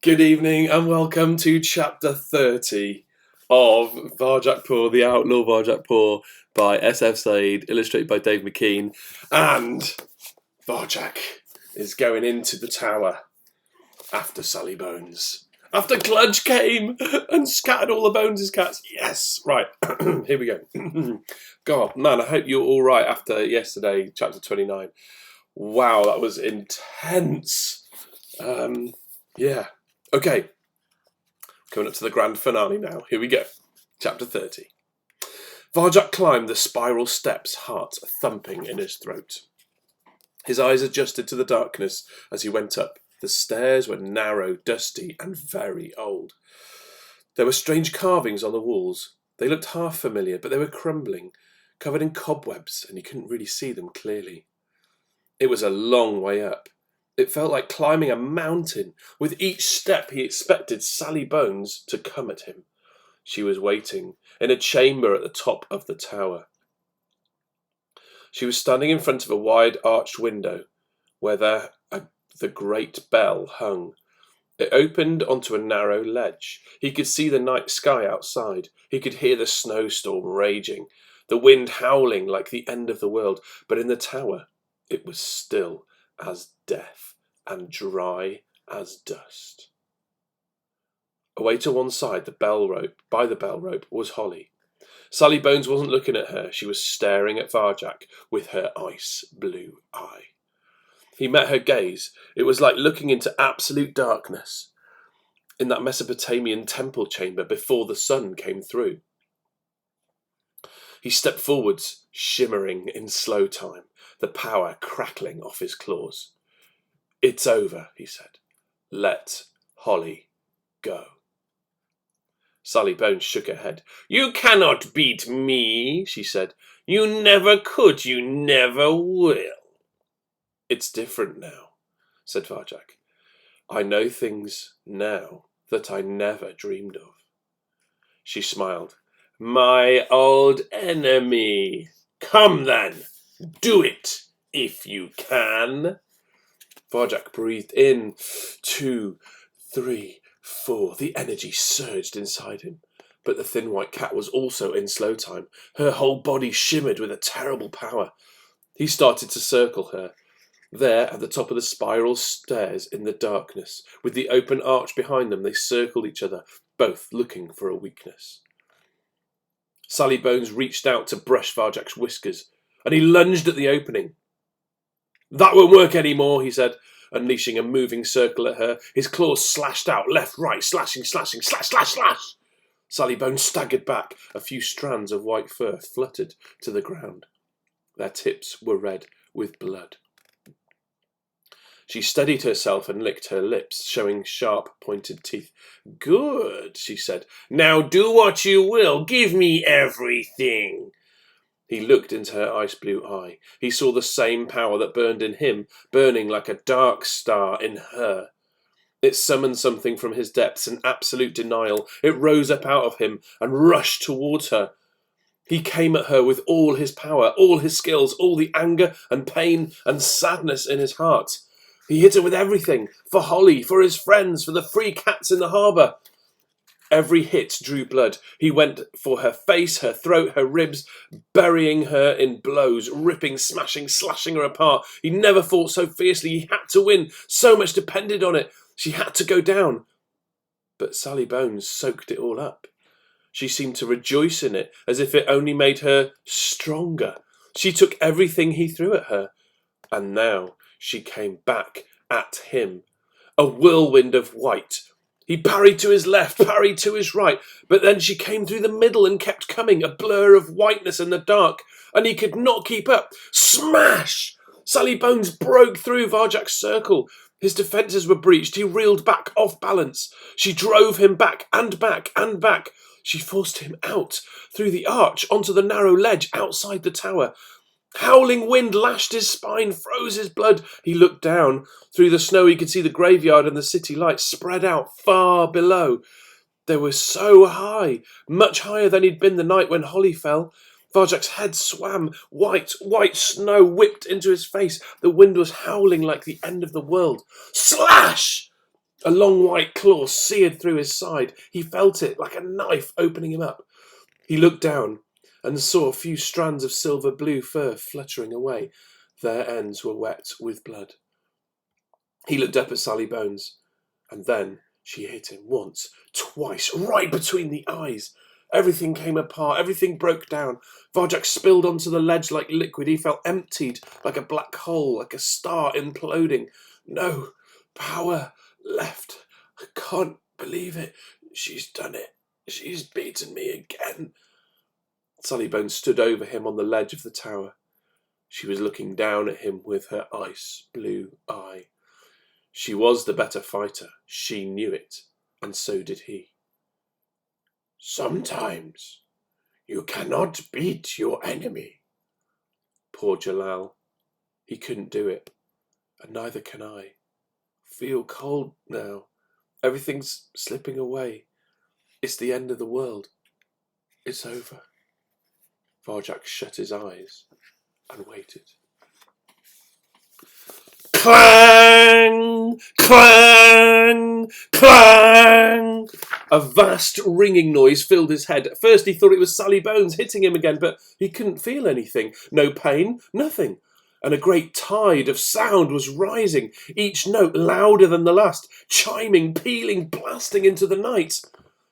Good evening and welcome to chapter 30 of Varjak Paw, the Outlaw Varjak Paw by SF Said, illustrated by Dave McKeen. And Varjak is going into the tower after Sally Bones. After Cludge came and scattered all the Bones' cats. Yes, right, here we go. God, man, I hope you're all right after yesterday, chapter 29. Wow, that was intense. Yeah. Okay, coming up to the grand finale now. Here we go. Chapter 30. Varjak climbed the spiral steps, heart thumping in his throat. His eyes adjusted to the darkness as he went up. The stairs were narrow, dusty, and very old. There were strange carvings on the walls. They looked half familiar, but they were crumbling, covered in cobwebs, and he couldn't really see them clearly. It was a long way up. It felt like climbing a mountain. With each step he expected Sally Bones to come at him. She was waiting in a chamber at the top of the tower. She was standing in front of a wide arched window where the great bell hung. It opened onto a narrow ledge. He could see the night sky outside. He could hear the snowstorm raging, the wind howling like the end of the world. But in the tower it was still as death and dry as dust. Away to one side, by the bell rope, was Holly. Sally Bones wasn't looking at her. She was staring at Varjak with her ice blue eye. He met her gaze. It was like looking into absolute darkness in that Mesopotamian temple chamber before the sun came through. He stepped forwards, shimmering in slow time, the power crackling off his claws. "It's over," he said. "Let Holly go." Sally Bones shook her head. "You cannot beat me," she said. "You never could, you never will." "It's different now," said Varjak. "I know things now that I never dreamed of." She smiled. "My old enemy. Come then, do it, if you can." Varjak breathed in. 2, 3, 4. The energy surged inside him. But the thin white cat was also in slow time. Her whole body shimmered with a terrible power. He started to circle her. There, at the top of the spiral stairs in the darkness, with the open arch behind them, they circled each other, both looking for a weakness. Sally Bones reached out to brush Varjak's whiskers, and he lunged at the opening. "That won't work anymore," he said, unleashing a moving circle at her. His claws slashed out, left, right, slashing, slash, slash, slash. Sally Bones staggered back. A few strands of white fur fluttered to the ground. Their tips were red with blood. She steadied herself and licked her lips, showing sharp, pointed teeth. "Good," she said. "Now do what you will. Give me everything." He looked into her ice blue eye. He saw the same power that burned in him, burning like a dark star in her. It summoned something from his depths, an absolute denial. It rose up out of him and rushed towards her. He came at her with all his power, all his skills, all the anger and pain and sadness in his heart. He hit her with everything, for Holly, for his friends, for the free cats in the harbour. Every hit drew blood. He went for her face, her throat, her ribs, burying her in blows, ripping, smashing, slashing her apart. He never fought so fiercely. He had to win. So much depended on it. She had to go down. But Sally Bones soaked it all up. She seemed to rejoice in it, as if it only made her stronger. She took everything he threw at her. And now she came back at him. A whirlwind of white. He parried to his left, parried to his right, but then she came through the middle and kept coming, a blur of whiteness in the dark, and he could not keep up. Smash! Sally Bones broke through Varjak's circle. His defences were breached. He reeled back off balance. She drove him back and back and back. She forced him out, through the arch, onto the narrow ledge outside the tower. Howling wind lashed his spine, froze his blood. He looked down. Through the snow he could see the graveyard and the city lights spread out far below. They were so high, much higher than he'd been the night when Holly fell. Varjak's head swam. White snow whipped into his face. The wind was howling like the end of the world. Slash! A long white claw seared through his side. He felt it like a knife opening him up. He looked down and saw a few strands of silver blue fur fluttering away. Their ends were wet with blood. He looked up at Sally Bones, and then she hit him once, twice, right between the eyes. Everything came apart, everything broke down. Varjak spilled onto the ledge like liquid. He felt emptied, like a black hole, like a star imploding. No power left. I can't believe it. She's done it. She's beaten me again. Sally Bones stood over him on the ledge of the tower. She was looking down at him with her ice blue eye. She was the better fighter. She knew it, and so did he. Sometimes you cannot beat your enemy. Poor Jalal. He couldn't do it, and neither can I. Feel cold now. Everything's slipping away. It's the end of the world. It's over. Varjak shut his eyes and waited. Clang! Clang! Clang! A vast ringing noise filled his head. At first he thought it was Sally Bones hitting him again, but he couldn't feel anything. No pain, nothing. And a great tide of sound was rising, each note louder than the last, chiming, pealing, blasting into the night.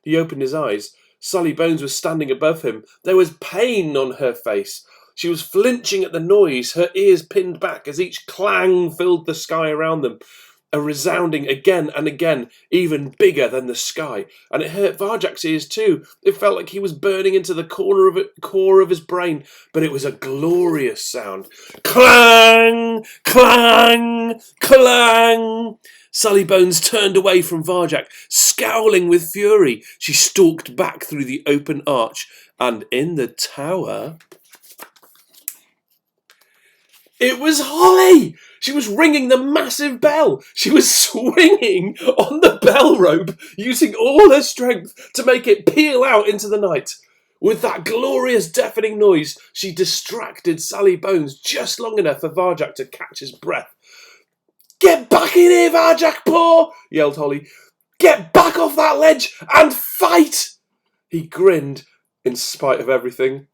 He opened his eyes. Sally Bones was standing above him. There was pain on her face. She was flinching at the noise, her ears pinned back as each clang filled the sky around them, a resounding again and again, even bigger than the sky. And it hurt Varjak's ears too. It felt like he was burning into the core of his brain, but it was a glorious sound. Clang! Clang! Clang! Sally Bones turned away from Varjak, scowling with fury. She stalked back through the open arch, and in the tower... It was Holly! She was ringing the massive bell. She was swinging on the bell rope, using all her strength to make it peal out into the night. With that glorious deafening noise, she distracted Sally Bones just long enough for Varjak to catch his breath. Get back in here, Varjak Paw! Yelled Holly. Get back off that ledge and fight! He grinned in spite of everything.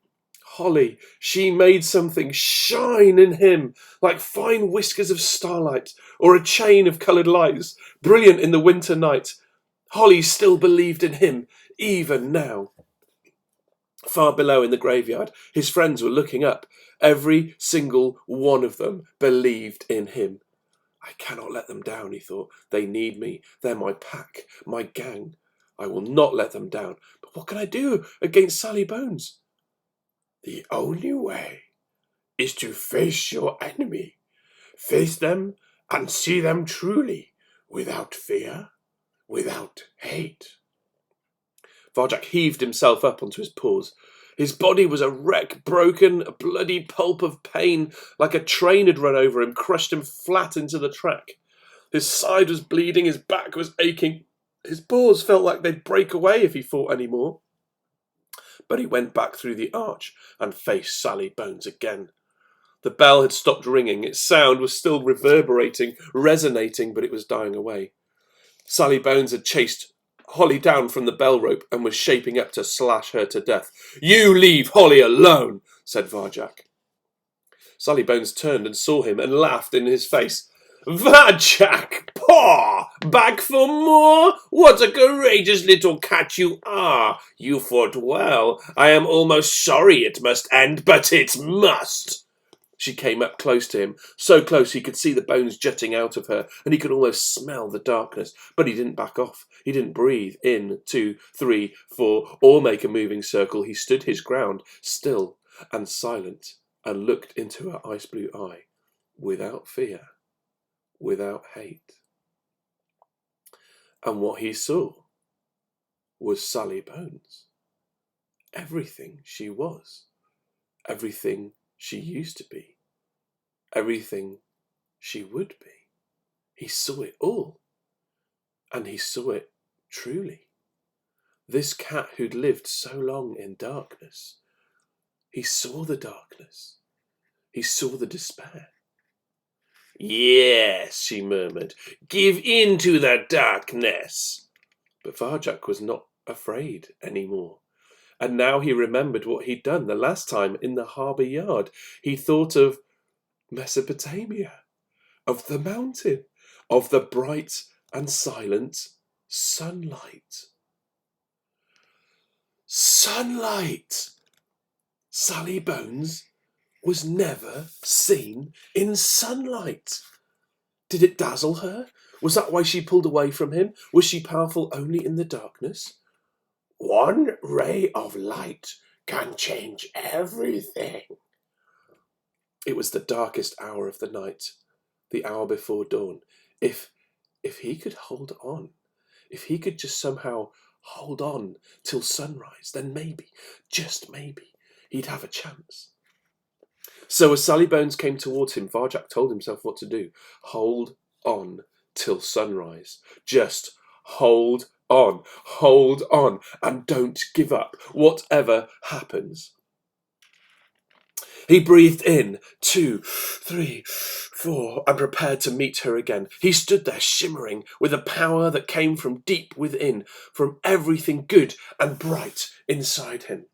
Holly, she made something shine in him like fine whiskers of starlight or a chain of coloured lights, brilliant in the winter night. Holly still believed in him, even now. Far below in the graveyard, his friends were looking up. Every single one of them believed in him. I cannot let them down, he thought. They need me. They're my pack, my gang. I will not let them down. But what can I do against Sally Bones? The only way is to face your enemy. Face them and see them truly, without fear, without hate. Varjak heaved himself up onto his paws. His body was a wreck, broken, a bloody pulp of pain, like a train had run over him, crushed him flat into the track. His side was bleeding, his back was aching. His paws felt like they'd break away if he fought any more. But he went back through the arch and faced Sally Bones again. The bell had stopped ringing. Its sound was still reverberating, resonating, but it was dying away. Sally Bones had chased Holly down from the bell rope and was shaping up to slash her to death. You leave Holly alone, said Varjak. Sally Bones turned and saw him and laughed in his face. Varjak Paw! Back for more? What a courageous little cat you are! You fought well. I am almost sorry it must end, but it must. She came up close to him, so close he could see the bones jutting out of her, and he could almost smell the darkness. But he didn't back off. He didn't breathe. 1, 2, 3, 4, or make a moving circle. He stood his ground, still and silent, and looked into her ice blue eye, without fear, without hate. And what he saw was Sally Bones. Everything she was. Everything she used to be. Everything she would be. He saw it all. And he saw it truly. This cat who'd lived so long in darkness, he saw the darkness. He saw the despair. Yes, she murmured. Give in to the darkness. But Varjak was not afraid any more. And now he remembered what he'd done the last time in the harbour yard. He thought of Mesopotamia, of the mountain, of the bright and silent sunlight. Sunlight! Sally Bones was never seen in sunlight. Did it dazzle her? Was that why she pulled away from him? Was she powerful only in the darkness? One ray of light can change everything. It was the darkest hour of the night, the hour before dawn. If he could hold on, if he could just somehow hold on till sunrise, then maybe, just maybe, he'd have a chance. So as Sally Bones came towards him, Varjak told himself what to do. Hold on till sunrise. Just hold on, and don't give up, whatever happens. He breathed in, 2, 3, 4, and prepared to meet her again. He stood there shimmering with a power that came from deep within, from everything good and bright inside him.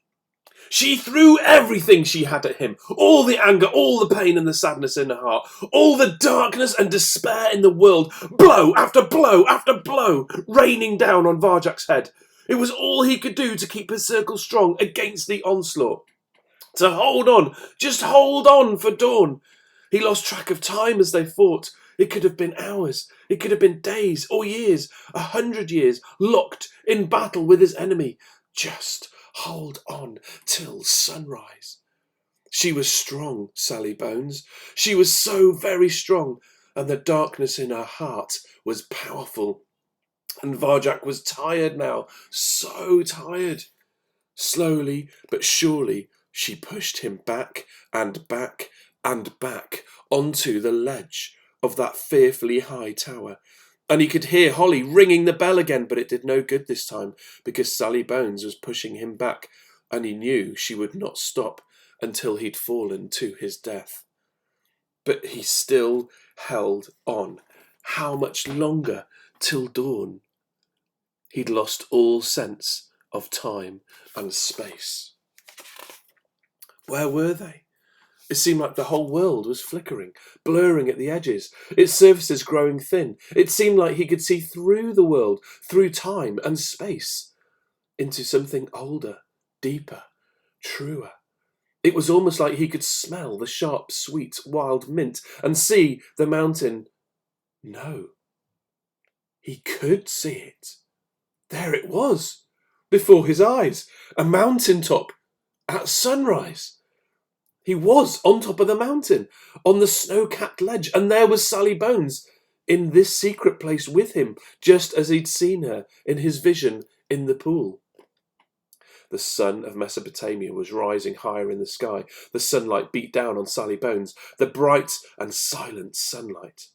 She threw everything she had at him, all the anger, all the pain and the sadness in her heart, all the darkness and despair in the world, blow after blow after blow, raining down on Varjak's head. It was all he could do to keep his circle strong against the onslaught. To hold on, just hold on for dawn. He lost track of time as they fought. It could have been hours, it could have been days or years, 100 years, locked in battle with his enemy. Just hold on till sunrise. She was strong, Sally Bones. She was so very strong, and the darkness in her heart was powerful. And Varjak was tired now, so tired. Slowly but surely, she pushed him back and back and back onto the ledge of that fearfully high tower. And he could hear Holly ringing the bell again, but it did no good this time because Sally Bones was pushing him back, and he knew she would not stop until he'd fallen to his death. But he still held on. How much longer till dawn? He'd lost all sense of time and space. Where were they? It seemed like the whole world was flickering, blurring at the edges, its surfaces growing thin. It seemed like he could see through the world, through time and space, into something older, deeper, truer. It was almost like he could smell the sharp, sweet, wild mint and see the mountain. No, he could see it. There it was, before his eyes, a mountaintop at sunrise. He was on top of the mountain, on the snow-capped ledge, and there was Sally Bones in this secret place with him, just as he'd seen her in his vision in the pool. The sun of Mesopotamia was rising higher in the sky. The sunlight beat down on Sally Bones, the bright and silent sunlight.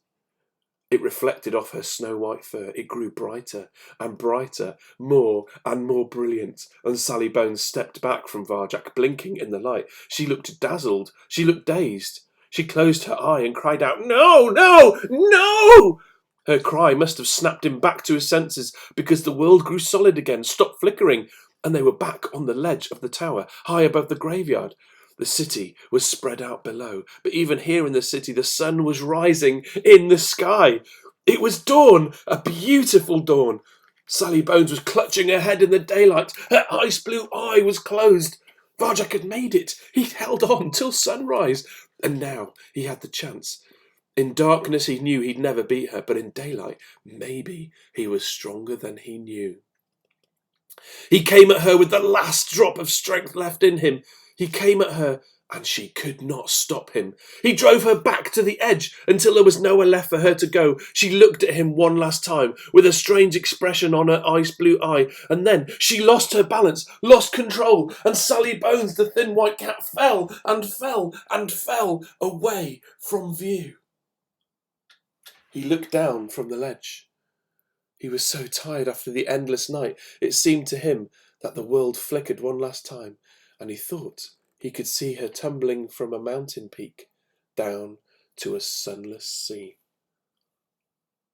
It reflected off her snow-white fur. It grew brighter and brighter, more and more brilliant, and Sally Bones stepped back from Varjak, blinking in the light. She looked dazzled. She looked dazed. She closed her eye and cried out, "No, no, no!" Her cry must have snapped him back to his senses, because the world grew solid again, stopped flickering, and they were back on the ledge of the tower, high above the graveyard. The city was spread out below, but even here in the city, the sun was rising in the sky. It was dawn, a beautiful dawn. Sally Bones was clutching her head in the daylight. Her ice blue eye was closed. Varjak had made it. He'd held on till sunrise, and now he had the chance. In darkness, he knew he'd never beat her, but in daylight, maybe he was stronger than he knew. He came at her with the last drop of strength left in him. He came at her, and she could not stop him. He drove her back to the edge until there was nowhere left for her to go. She looked at him one last time with a strange expression on her ice blue eye, and then she lost her balance, lost control, and Sally Bones, the thin white cat, fell and fell and fell away from view. He looked down from the ledge. He was so tired after the endless night, it seemed to him that the world flickered one last time, and he thought he could see her tumbling from a mountain peak, down, to a sunless sea.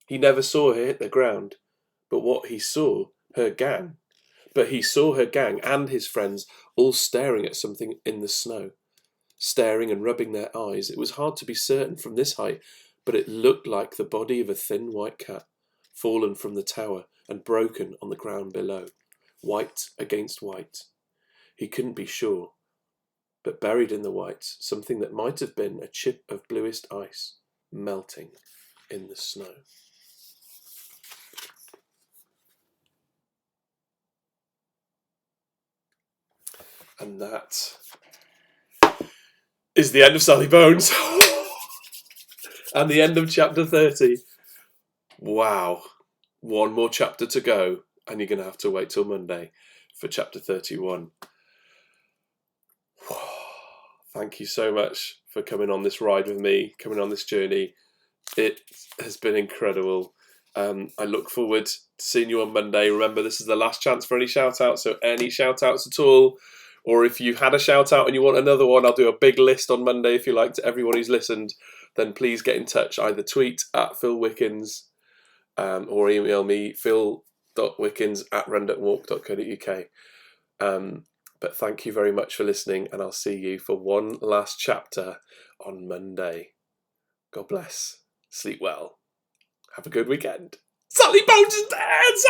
He never saw her hit the ground, but what he saw, her gang. But he saw her gang and his friends all staring at something in the snow, staring and rubbing their eyes. It was hard to be certain from this height, but it looked like the body of a thin white cat, fallen from the tower and broken on the ground below, white against white. He couldn't be sure, but buried in the white, something that might have been a chip of bluest ice, melting in the snow. And that is the end of Sally Bones. And the end of chapter 30. Wow. One more chapter to go, and you're going to have to wait till Monday for chapter 31. Thank you so much for coming on this ride with me, coming on this journey. It has been incredible. I look forward to seeing you on Monday. Remember, this is the last chance for any shout-outs, so any shout-outs at all, or if you had a shout-out and you want another one, I'll do a big list on Monday if you like, to everyone who's listened. Then please get in touch. Either tweet at Phil Wickins or email me, phil.wickins@run.walk.co.uk. But thank you very much for listening, and I'll see you for one last chapter on Monday. God bless. Sleep well. Have a good weekend. Sally Bones is dead!